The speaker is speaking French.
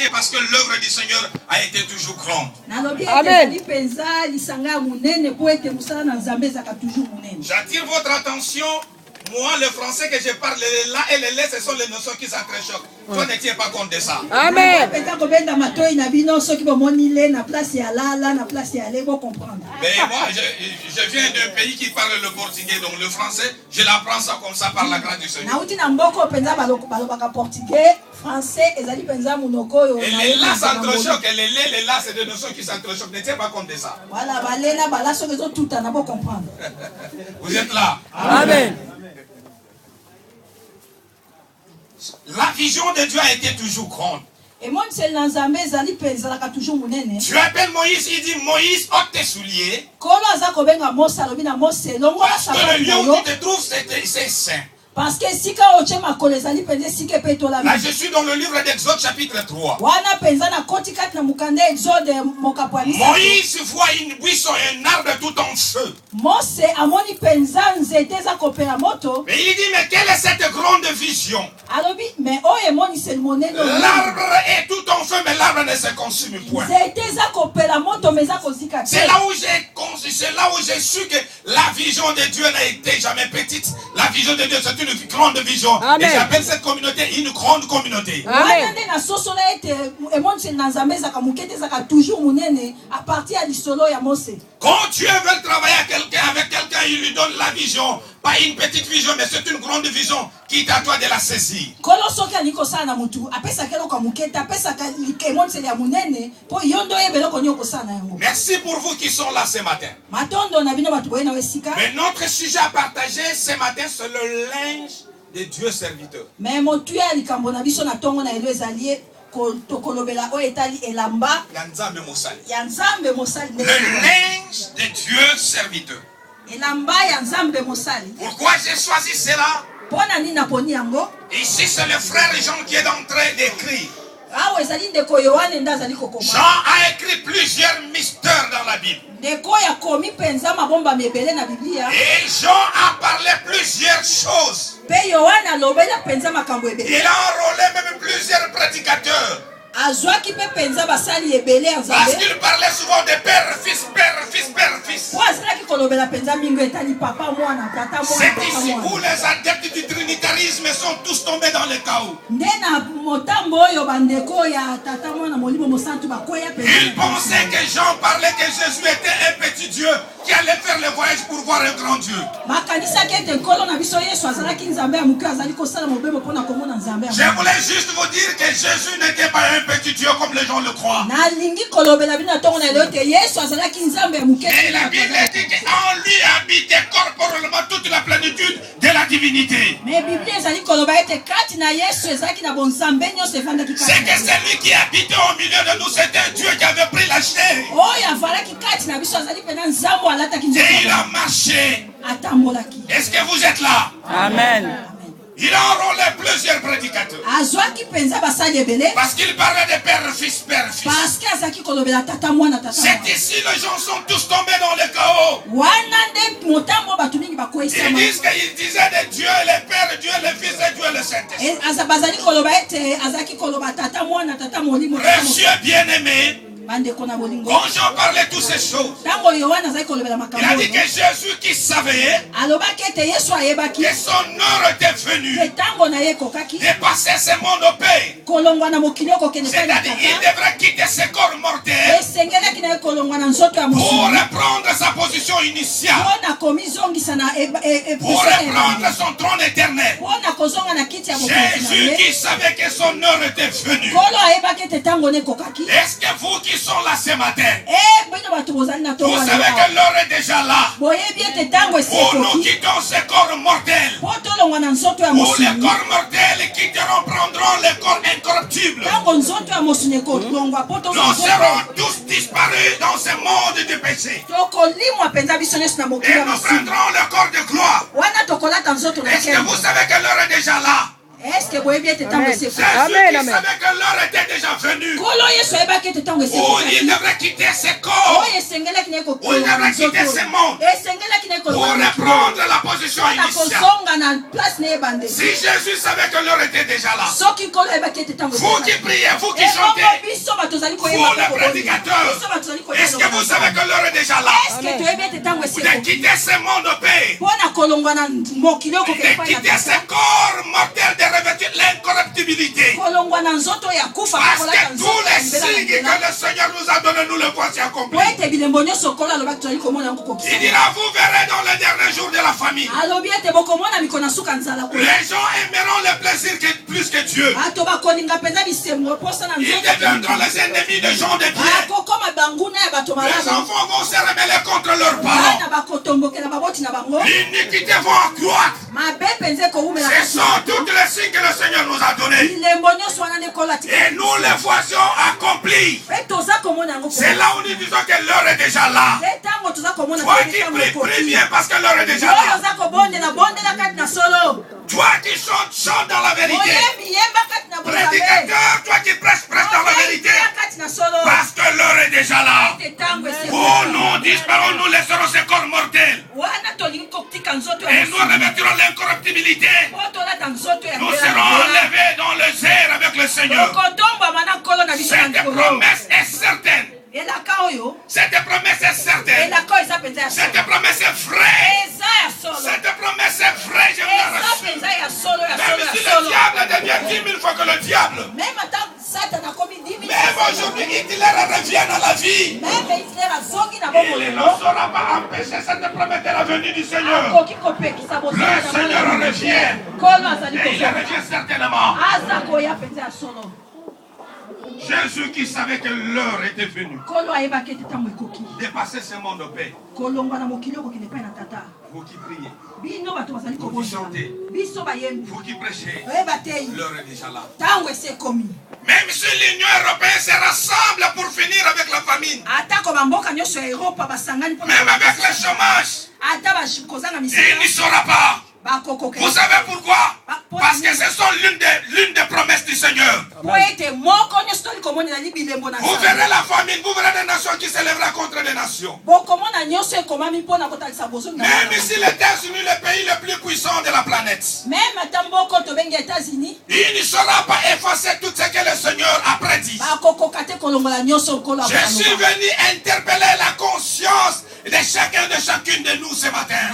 parce que l'œuvre du Seigneur a été toujours grande. Amen. J'attire votre attention. Moi, le français que je parle, les là et les les, ce sont les notions qui s'entrechoquent. Toi, ne tiens pas compte de ça. Amen. Mais moi, je viens d'un pays qui parle le portugais, donc le français, je l'apprends ça comme ça par la grâce du Seigneur. Et les là s'entrechoquent, et les là, c'est des notions qui s'entrechoquent. Ne tiens pas compte de ça. Vous êtes là? Amen. La vision de Dieu a été toujours grande. Tu appelles Moïse, il dit Moïse, ôte tes souliers. Parce que le lieu où tu te trouves, c'est saint. Là, je suis dans le livre d'Exode, chapitre 3. Moïse voit une buisson et un arbre tout en feu. Mais il dit, mais quelle est cette grande vision? L'arbre est tout en feu, mais l'arbre ne se consume point. C'est là où j'ai su que la vision de Dieu n'a été jamais petite. La vision de Dieu, c'est une grande vision. Amen. Et j'appelle cette communauté une grande communauté. Amen. Quand Dieu veut travailler avec quelqu'un, il lui donne la vision. Pas une petite vision, mais c'est une grande vision qui est à toi de la saisir. Merci pour vous qui sont là ce matin. Mais notre sujet à partager ce matin, c'est le linge de Dieu serviteur. Le linge de Dieu serviteur. Pourquoi j'ai choisi cela? Ici c'est le frère Jean qui est en train d'écrire. Jean a écrit plusieurs mystères dans la Bible. Et Jean a parlé plusieurs choses. Il a enrôlé même plusieurs prédicateurs. Parce qu'il parlait souvent de père, fils, père, fils, père, fils. C'est ici où les adeptes du trinitarisme sont tous tombés dans le chaos. Ils pensaient que Jean parlait que Jésus était un petit Dieu qui allait faire le voyage pour voir un grand Dieu. Je voulais juste vous dire que Jésus n'était pas un petit Dieu comme les gens le croient. Mais la Bible dit qu'en lui habitait corporellement toute la plénitude de la divinité. C'est que celui qui habitait au milieu de nous, c'était un Dieu qui avait pris la chair. Et il a marché. Est-ce que vous êtes là? Amen. Il a enrôlé plusieurs prédicateurs. Parce qu'il parlait de père, fils, père, fils. C'est ici les gens sont tous tombés dans le chaos. Ils disent qu'il disait de Dieu le Père, Dieu le Fils et Dieu le Saint-Esprit. Frères bien-aimés, quand Jean parlait de toutes ces choses, il a dit que Jésus qui savait que son heure était venue de passer ce monde au pays. C'est-à-dire qu'il devrait quitter ce corps mortel pour reprendre sa position initiale, pour reprendre son trône éternel. Jésus qui savait que son heure était venue. Est-ce que vous qui sont là ce matin, vous savez que l'heure est déjà là, où nous quittons ce corps mortel, où les corps mortels quitteront, prendront le corps incorruptible. Nous serons tous disparus dans ce monde du péché et nous prendrons le corps de gloire. Est-ce que vous savez que l'heure est déjà là? Est-ce que vous avez été Jésus qui savait que l'heure était déjà venue, où il devrait quitter ce corps, où il devrait quitter ce monde, pour reprendre la position initiale. Si Jésus savait que l'heure était déjà là, vous qui priez, vous qui chantez, vous les prédicateurs, est-ce que vous savez que l'heure est déjà là? Vous de quitter ce monde de paix, de quitter ce corps mortel de revêtir l'incorruptibilité. Parce que tous les signes que le Seigneur nous a donnés, nous les voici accomplis. Il dira, vous verrez dans les derniers jours de la famille. Les gens aimeront le plaisir plus que Dieu. Ils deviendront les ennemis des gens de bien. Les enfants vont se rebeller contre leurs parents. L'iniquité va accroître. Ce sont toutes les signes que le Seigneur nous a donnés. Et nous les voici accomplis. C'est là où nous disons que l'heure est déjà là. Toi qui prie, prie bien parce que l'heure est déjà là. Toi qui chante dans la vérité. Prédicateur, toi qui prêches dans la vérité. Parce que l'heure est déjà là. Oh, nous disparons, nous laisserons ce corps mortel. Et nous revêtirons l'incorruptibilité. Nous serons enlevés dans les airs avec le Seigneur. Cette promesse est certaine. Cette promesse est certaine. Cette promesse est vraie. Cette promesse est vraie. Je vous la rassure. Même si le diable devient 10 000 fois que le diable. Même aujourd'hui, Hitler revient à la vie. Il ne saura pas empêcher cette promesse de la venue du Seigneur. Le Seigneur revient. Et il revient certainement. Jésus qui savait que l'heure était venue de passer ce monde de paix. Vous qui priez, vous qui chantez, vous qui prêchez, l'heure est déjà là. Même si l'Union européenne se rassemble pour finir avec la famine, même avec le chômage, il n'y sera pas. Vous savez pourquoi? Parce que ce sont l'une des promesses du Seigneur. Vous verrez la famine, vous verrez des nations qui s'élèveront contre des nations. Même ici, les États-Unis, le pays le plus puissant de la planète, il ne sera pas effacé tout ce que le Seigneur a prédit. Je suis venu interpeller la conscience de chacun de chacune de nous ce matin.